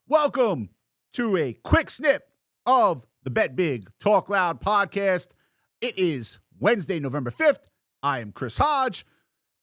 Welcome to a quick snip of the Bet Big Talk Loud podcast. It is Wednesday, November 5th. I am Chris Hodge.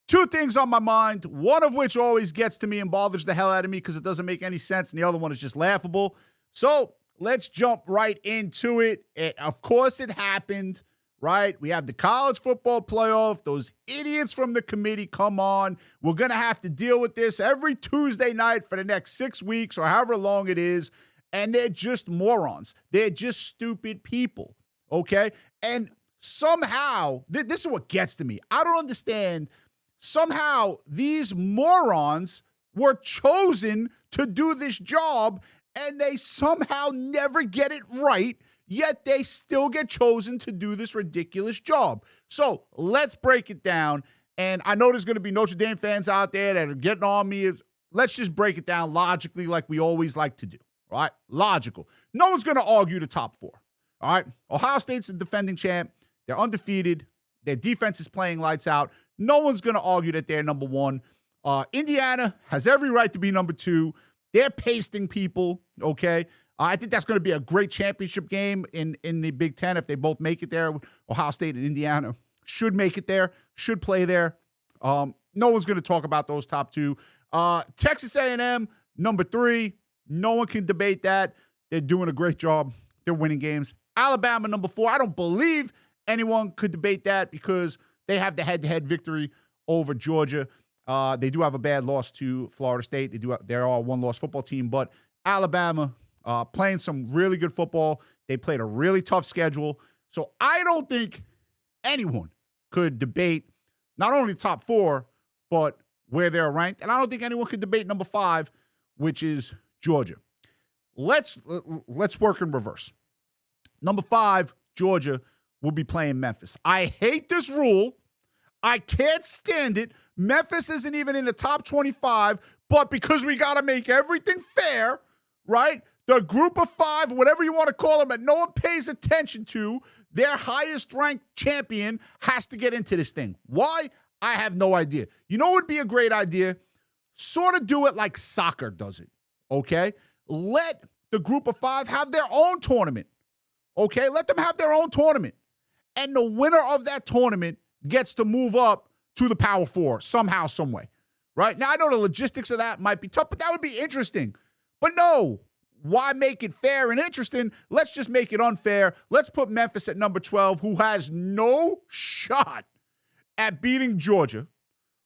Two things on my mind, one of which always gets to me and bothers the hell out of me because it doesn't make any sense, and the other one is just laughable. So let's jump right into it. Of course, it happened, right? We have the college football playoff. Those idiots from the committee, come on. We're going to have to deal with this every Tuesday night for the next 6 weeks or however long it is, and they're just morons. They're just stupid people, okay? And somehow, this is what gets to me. I don't understand. Somehow, these morons were chosen to do this job, and they somehow never get it right, yet they still get chosen to do this ridiculous job. So let's break it down. And I know there's going to be Notre Dame fans out there that are getting on me. Let's just break it down logically like we always like to do, all right? Logical. No one's going to argue the top four, all right? Ohio State's the defending champ. They're undefeated. Their defense is playing lights out. No one's going to argue that they're number one. Indiana has every right to be number two. They're pasting people, okay? I think that's going to be a great championship game in the Big Ten if they both make it there. Ohio State and Indiana should make it there, should play there. No one's going to talk about those top two. Texas A&M, number three. No one can debate that. They're doing a great job. They're winning games. Alabama, number four. I don't believe anyone could debate that because they have the head-to-head victory over Georgia. They do have a bad loss to Florida State. They're all a one-loss football team, but Alabama playing some really good football. They played a really tough schedule. So I don't think anyone could debate not only top four, but where they're ranked. And I don't think anyone could debate number five, which is Georgia. Let's work in reverse. Number five, Georgia, will be playing Memphis. I hate this rule. I can't stand it. Memphis isn't even in the top 25, but because we got to make everything fair, right? The group of five, whatever you want to call them, that no one pays attention to, their highest ranked champion has to get into this thing. Why? I have no idea. You know what would be a great idea? Sort of do it like soccer does it, okay? Let the group of five have their own tournament, okay? Let them have their own tournament. And the winner of that tournament gets to move up to the Power Four somehow, some way, right? Now, I know the logistics of that might be tough, but that would be interesting. But no, why make it fair and interesting? Let's just make it unfair. Let's put Memphis at number 12, who has no shot at beating Georgia,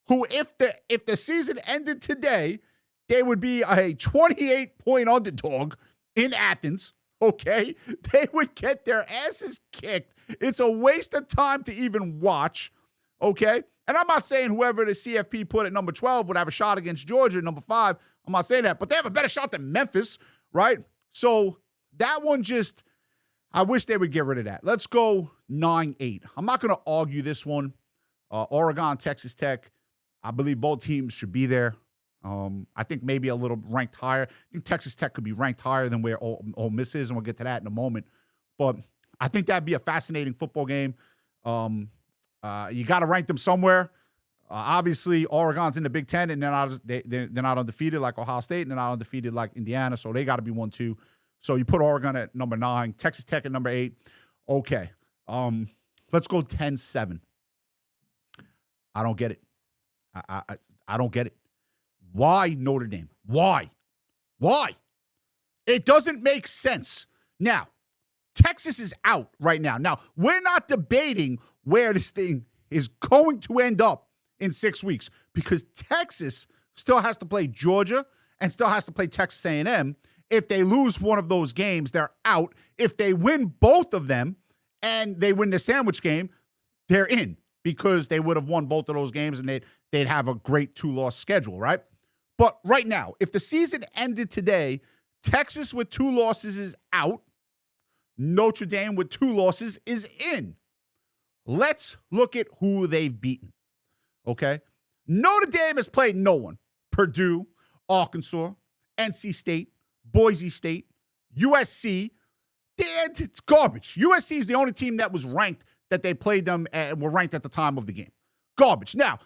who, if the season ended today, they would be a 28-point underdog in Athens. Okay, they would get their asses kicked. It's a waste of time to even watch, okay? And I'm not saying whoever the CFP put at number 12 would have a shot against Georgia at number 5. I'm not saying that, but they have a better shot than Memphis, right? So that one just, I wish they would get rid of that. Let's go 9-8. I'm not going to argue this one. Oregon, Texas Tech, I believe both teams should be there. I think maybe a little ranked higher. I think Texas Tech could be ranked higher than where Ole Miss is, and we'll get to that in a moment. But I think that'd be a fascinating football game. You got to rank them somewhere. Obviously, Oregon's in the Big Ten, and they're not undefeated like Ohio State, and they're not undefeated like Indiana, so they got to be 1-2. So you put Oregon at number 9, Texas Tech at number 8. Okay, let's go 10-7. I don't get it. I don't get it. Why Notre Dame? Why? It doesn't make sense. Now, Texas is out right now. Now, we're not debating where this thing is going to end up in 6 weeks because Texas still has to play Georgia and still has to play Texas A&M. If they lose one of those games, they're out. If they win both of them and they win the sandwich game, they're in because they would have won both of those games and they'd have a great 2-loss schedule, right? But right now, if the season ended today, Texas with 2 losses is out. Notre Dame with 2 losses is in. Let's look at who they've beaten, okay? Notre Dame has played no one. Purdue, Arkansas, NC State, Boise State, USC. It's garbage. USC is the only team that was ranked that they played them and were ranked at the time of the game. Garbage. Now,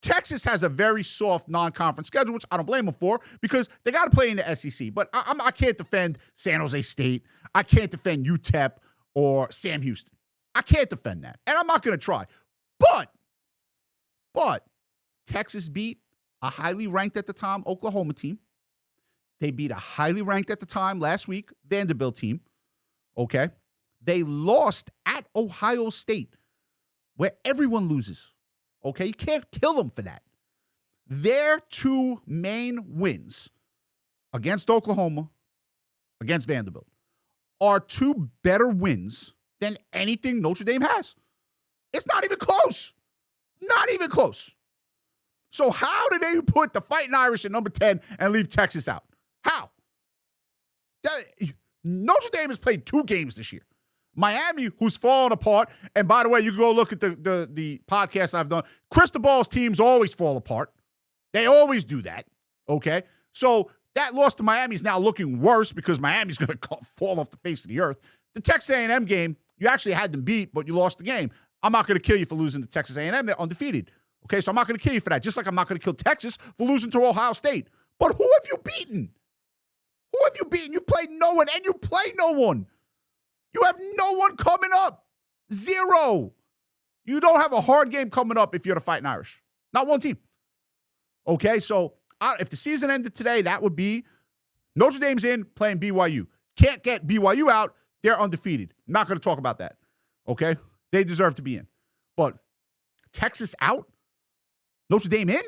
Texas has a very soft non-conference schedule, which I don't blame them for because they got to play in the SEC. But I can't defend San Jose State. I can't defend UTEP or Sam Houston. I can't defend that, and I'm not going to try. But Texas beat a highly ranked at the time Oklahoma team. They beat a highly ranked at the time last week Vanderbilt team. Okay, they lost at Ohio State, where everyone loses. Okay, you can't kill them for that. Their two main wins against Oklahoma, against Vanderbilt, are two better wins than anything Notre Dame has. It's not even close. Not even close. So how did they put the Fighting Irish at number 10 and leave Texas out? How? Notre Dame has played 2 games this year. Miami, who's fallen apart, and by the way, you can go look at the podcast I've done. Cristobal's teams always fall apart. They always do that, okay? So that loss to Miami is now looking worse because Miami's going to fall off the face of the earth. The Texas A&M game, you actually had them beat, but you lost the game. I'm not going to kill you for losing to Texas A&M. They're undefeated, okay? So I'm not going to kill you for that, just like I'm not going to kill Texas for losing to Ohio State. But who have you beaten? Who have you beaten? You've played no one, and you play no one. You have no one coming up. 0. You don't have a hard game coming up if you're the Fighting Irish. Not one team. Okay, so if the season ended today, that would be Notre Dame's in playing BYU. Can't get BYU out. They're undefeated. Not going to talk about that. Okay? They deserve to be in. But Texas out? Notre Dame in?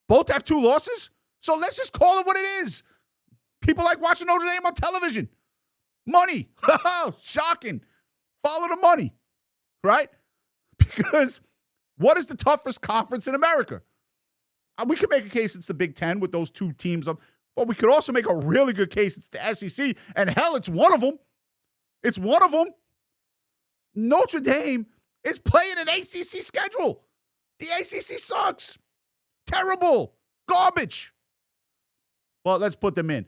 Both have 2 losses? So let's just call it what it is. People like watching Notre Dame on television. Money. Shocking. Follow the money. Right? Because what is the toughest conference in America? We could make a case it's the Big Ten with those 2 teams up, but we could also make a really good case it's the SEC, and hell, it's one of them. It's one of them. Notre Dame is playing an ACC schedule. The ACC sucks. Terrible. Garbage. Well, let's put them in.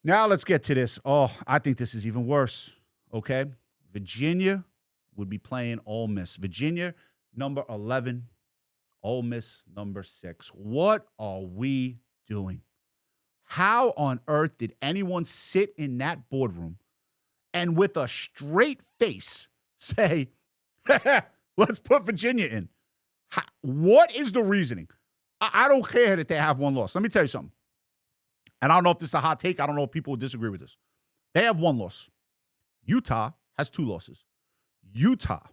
Now let's get to this. Oh, I think this is even worse, okay? Virginia would be playing Ole Miss. Virginia, number 11. Ole Miss, number 6. What are we doing? How on earth did anyone sit in that boardroom and with a straight face say, let's put Virginia in? What is the reasoning? I don't care that they have 1 loss. Let me tell you something. And I don't know if this is a hot take. I don't know if people would disagree with this. They have 1 loss. Utah has 2 losses. Utah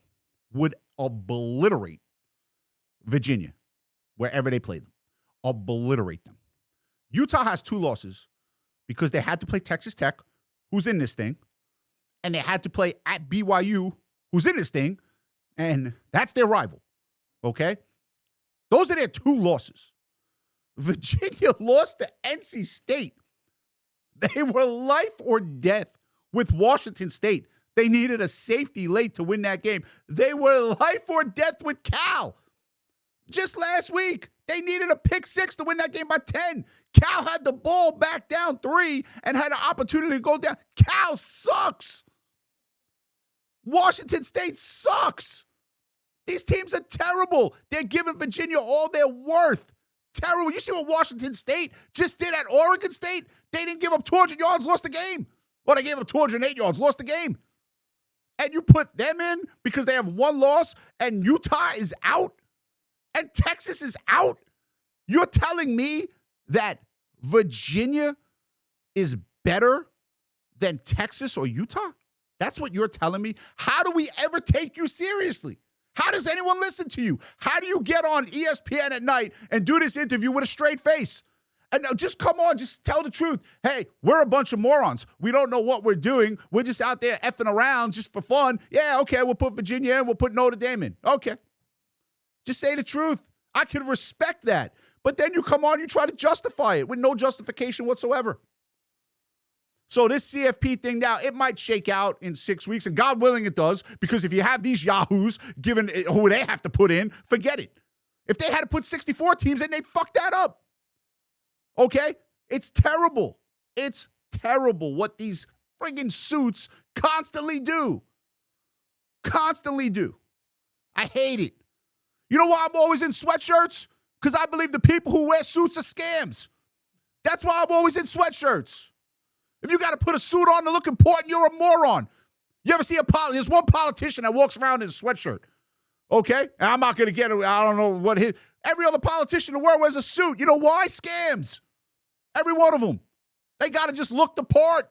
would obliterate Virginia wherever they play them. Obliterate them. Utah has 2 losses because they had to play Texas Tech, who's in this thing, and they had to play at BYU, who's in this thing, and that's their rival. Okay? Those are their 2 losses. Virginia lost to NC State. They were life or death with Washington State. They needed a safety late to win that game. They were life or death with Cal. Just last week, they needed a pick 6 to win that game by 10. Cal had the ball back down 3 and had an opportunity to go down. Cal sucks. Washington State sucks. These teams are terrible. They're giving Virginia all their worth. Terrible. You see what Washington State just did at Oregon State? They didn't give up 200 yards, lost the game. Well, they gave up 208 yards, lost the game. And you put them in because they have 1 loss and Utah is out and Texas is out? You're telling me that Virginia is better than Texas or Utah? That's what you're telling me? How do we ever take you seriously? How does anyone listen to you? How do you get on ESPN at night and do this interview with a straight face? And just come on, just tell the truth. Hey, we're a bunch of morons. We don't know what we're doing. We're just out there effing around just for fun. Yeah, okay, we'll put Virginia in. We'll put Notre Dame in. Okay. Just say the truth. I can respect that. But then you come on, you try to justify it with no justification whatsoever. So this CFP thing now, it might shake out in 6 weeks, and God willing it does, because if you have these yahoos given who they have to put in, forget it. If they had to put 64 teams in, they'd fuck that up. Okay? It's terrible. It's terrible what these friggin' suits constantly do. Constantly do. I hate it. You know why I'm always in sweatshirts? Because I believe the people who wear suits are scams. That's why I'm always in sweatshirts. If you got to put a suit on to look important, you're a moron. You ever see there's one politician that walks around in a sweatshirt, okay? And I'm not going to get it. I don't know what every other politician in the world wears a suit. You know why? Scams. Every one of them. They got to just look the part.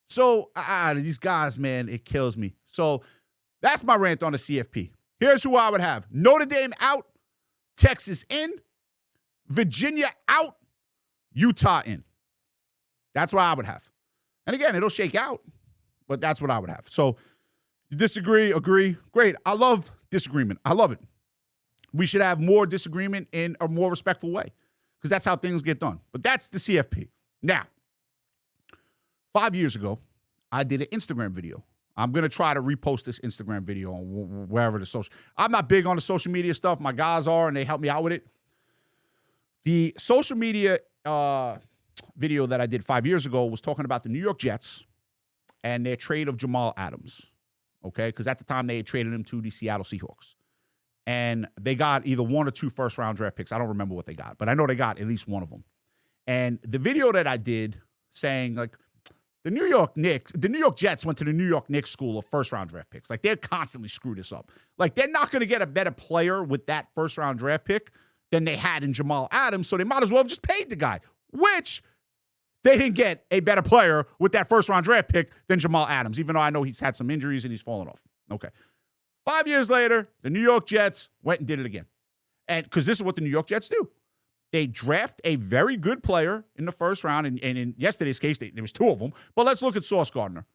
So, these guys, man, it kills me. So, that's my rant on the CFP. Here's who I would have. Notre Dame out. Texas in. Virginia out. Utah in. That's what I would have. And again, it'll shake out, but that's what I would have. So, you disagree, agree, great. I love disagreement. I love it. We should have more disagreement in a more respectful way because that's how things get done. But that's the CFP. Now, 5 years ago, I did an Instagram video. I'm going to try to repost this Instagram video on wherever the social. I'm not big on the social media stuff. My guys are, and they help me out with it. The social media video that I did 5 years ago was talking about the New York Jets and their trade of Jamal Adams, okay? Because at the time, they had traded him to the Seattle Seahawks. And they got either 1 or 2 first-round draft picks. I don't remember what they got, but I know they got at least one of them. And the video that I did saying, like, the New York Jets went to the New York Knicks school of first-round draft picks. Like, they're constantly screw this up. Like, they're not going to get a better player with that first-round draft pick than they had in Jamal Adams, so they might as well have just paid the guy, which they didn't get a better player with that first-round draft pick than Jamal Adams, even though I know he's had some injuries and he's fallen off. Okay. 5 years later, the New York Jets went and did it again. And because this is what the New York Jets do. They draft a very good player in the first round, and in yesterday's case, there was 2 of them. But let's look at Sauce Gardner.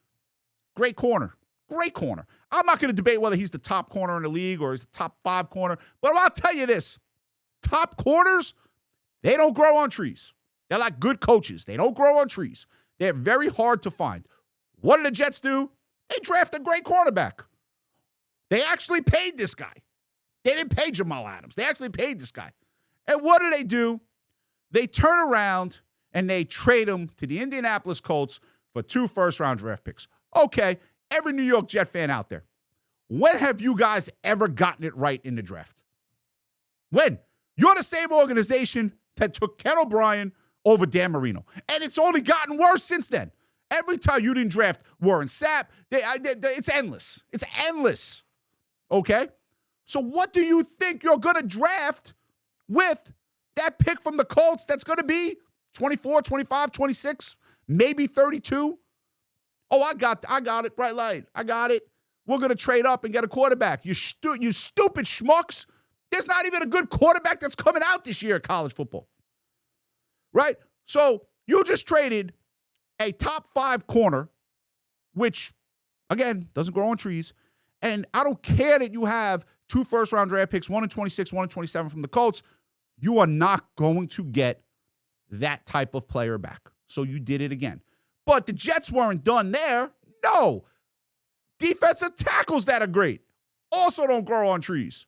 Great corner. Great corner. I'm not going to debate whether he's the top corner in the league or he's the top 5 corner, but I'll tell you this. Top corners, they don't grow on trees. They're like good coaches. They don't grow on trees. They're very hard to find. What did the Jets do? They draft a great quarterback. They actually paid this guy. They didn't pay Jamal Adams. They actually paid this guy. And what do? They turn around and they trade him to the Indianapolis Colts for 2 first-round draft picks. Okay, every New York Jet fan out there, when have you guys ever gotten it right in the draft? When? You're the same organization that took Ken O'Brien over Dan Marino. And it's only gotten worse since then. Every time you didn't draft Warren Sapp, it's endless. It's endless. Okay? So what do you think you're going to draft with that pick from the Colts that's going to be 24, 25, 26, maybe 32? Oh, I got it. Bright light. I got it. We're going to trade up and get a quarterback. You stupid schmucks. There's not even a good quarterback that's coming out this year at college football. Right? So you just traded a top 5 corner, which, again, doesn't grow on trees. And I don't care that you have 2 first-round draft picks, 1 in 26, 1 in 27 from the Colts. You are not going to get that type of player back. So you did it again. But the Jets weren't done there. No. Defensive tackles that are great also don't grow on trees.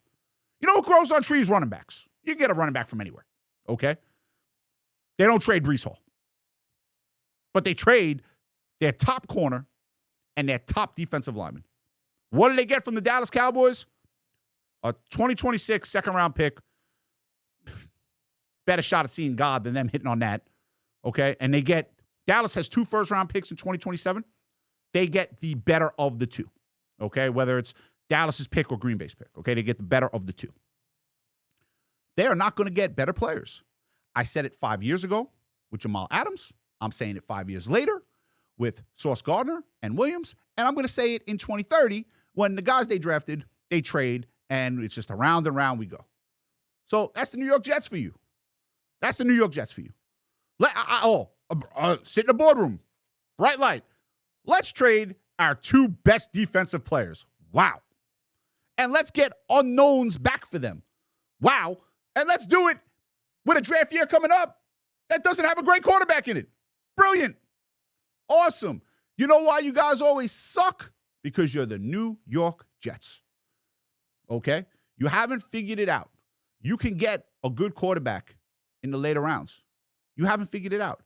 You know what grows on trees? Running backs. You can get a running back from anywhere, okay? They don't trade Breece Hall. But they trade their top corner and their top defensive lineman. What did they get from the Dallas Cowboys? A 2026 second-round pick. Better shot at seeing God than them hitting on that, okay? And Dallas has 2 first-round picks in 2027. They get the better of the 2, okay? Whether it's Dallas's pick or Green Bay's pick, okay? They get the better of the 2. They are not going to get better players. I said it 5 years ago with Jamal Adams. I'm saying it 5 years later with Sauce Gardner and Williams. And I'm going to say it in 2030 when the guys they drafted, they trade, and it's just around and round we go. So that's the New York Jets for you. That's the New York Jets for you. Sit in the boardroom. Bright light. Let's trade our 2 best defensive players. Wow. And let's get unknowns back for them. Wow. And let's do it with a draft year coming up that doesn't have a great quarterback in it. Brilliant. Awesome. You know why you guys always suck? Because you're the New York Jets. Okay? You haven't figured it out. You can get a good quarterback in the later rounds. You haven't figured it out.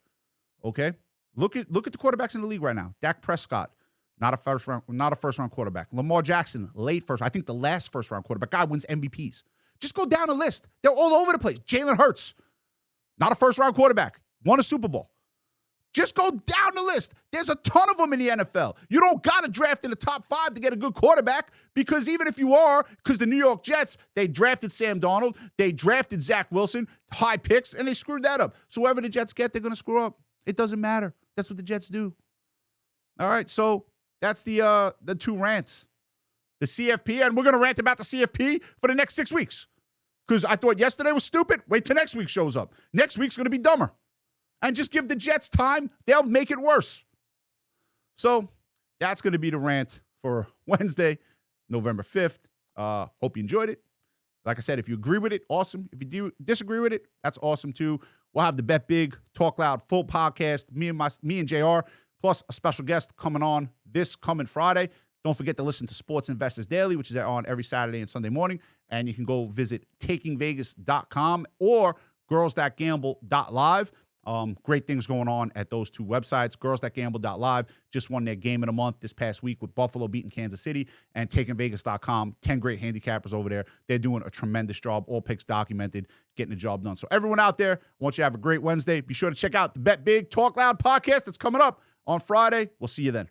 Okay? Look at the quarterbacks in the league right now. Dak Prescott, not a first round quarterback. Lamar Jackson, late first. I think the last first round quarterback. Guy wins MVPs. Just go down the list. They're all over the place. Jalen Hurts, not a first round quarterback. Won a Super Bowl. Just go down the list. There's a ton of them in the NFL. You don't got to draft in the top 5 to get a good quarterback, because even if you are, because the New York Jets, they drafted Sam Darnold, they drafted Zach Wilson, high picks, and they screwed that up. So whoever the Jets get, they're going to screw up. It doesn't matter. That's what the Jets do. All right, so that's the 2 rants. The CFP, and we're going to rant about the CFP for the next 6 weeks. Because I thought yesterday was stupid. Wait till next week shows up. Next week's going to be dumber. And just give the Jets time. They'll make it worse. So that's going to be the rant for Wednesday, November 5th. Hope you enjoyed it. Like I said, if you agree with it, awesome. If you do disagree with it, that's awesome too. We'll have the Bet Big, Talk Loud full podcast, me and JR, plus a special guest coming on this coming Friday. Don't forget to listen to Sports Investors Daily, which is on every Saturday and Sunday morning. And you can go visit takingvegas.com or girls.gamble.live. Great things going on at those 2 websites. Girls.gamble.live just won their game of the month this past week with Buffalo beating Kansas City, and takingvegas.com. 10 great handicappers over there. They're doing a tremendous job. All picks documented, getting the job done. So everyone out there, I want you to have a great Wednesday. Be sure to check out the Bet Big Talk Loud podcast that's coming up on Friday. We'll see you then.